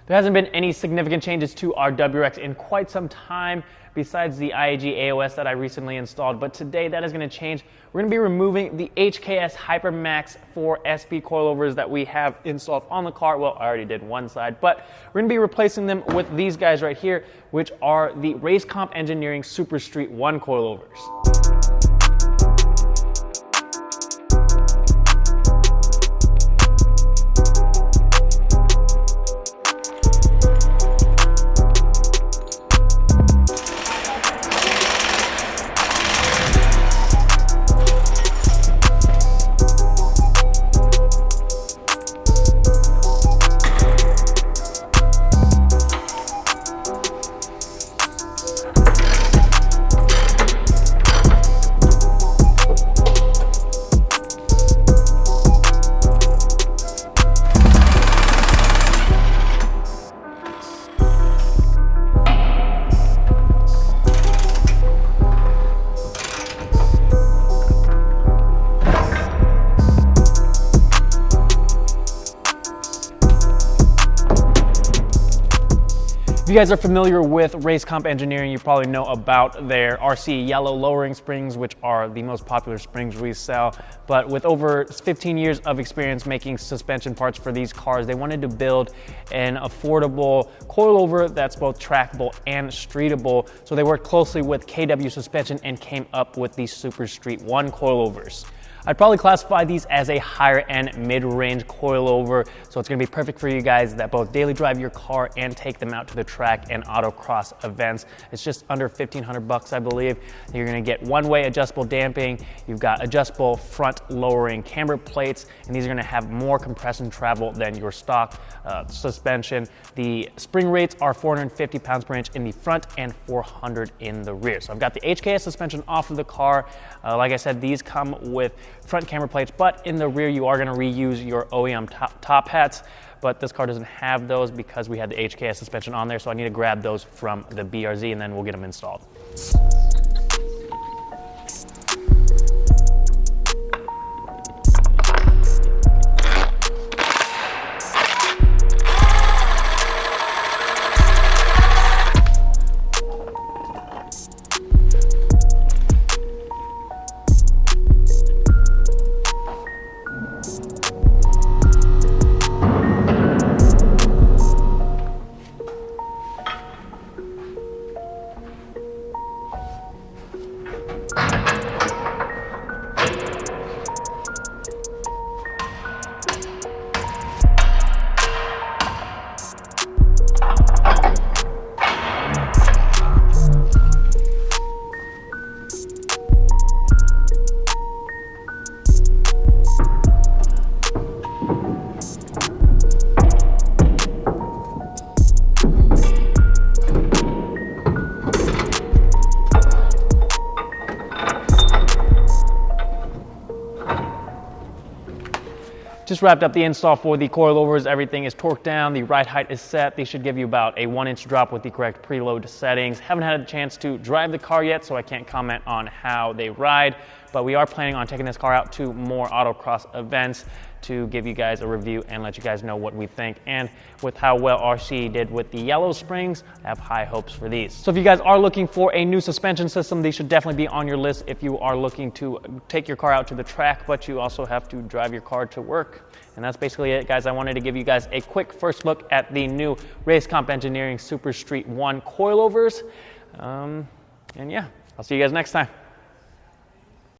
There hasn't been any significant changes to our WRX in quite some time besides the IAG AOS that I recently installed, but today that is going to change. We're going to be removing the HKS Hypermax 4 SP coilovers that we have installed on the car. Well, I already did one side, but we're going to be replacing them with these guys right here, which are the Racecomp Engineering Super Street 1 coilovers. If you guys are familiar with Racecomp Engineering, you probably know about their RC yellow lowering springs, which are the most popular springs we sell. But with over 15 years of experience making suspension parts for these cars, they wanted to build an affordable coilover that's both trackable and streetable. So they worked closely with KW Suspension and came up with these Super Street 1 coilovers. I'd probably classify these as a higher end mid-range coilover, so it's gonna be perfect for you guys that both daily drive your car and take them out to the track and autocross events. It's just under 1,500 bucks, I believe. You're gonna get one-way adjustable damping, you've got adjustable front lowering camber plates, and these are gonna have more compression travel than your stock suspension. The spring rates are 450 pounds per inch in the front and 400 in the rear. So I've got the HKS suspension off of the car. Like I said, these come with front camber plates, but in the rear you are going to reuse your OEM top hats, but this car doesn't have those because we had the HKS suspension on there, so I need to grab those from the BRZ and then we'll get them installed. Just wrapped up the install for the coilovers. Everything is torqued down, the ride height is set. They should give you about a 1-inch drop with the correct preload settings. Haven't had a chance to drive the car yet, so I can't comment on how they ride, but we are planning on taking this car out to more autocross events to give you guys a review and let you guys know what we think. And with how well RC did with the yellow springs, I have high hopes for these. So if you guys are looking for a new suspension system, these should definitely be on your list if you are looking to take your car out to the track, but you also have to drive your car to work. And that's basically it, guys. I wanted to give you guys a quick first look at the new Racecomp Engineering Super Street 1 coilovers. And yeah, I'll see you guys next time.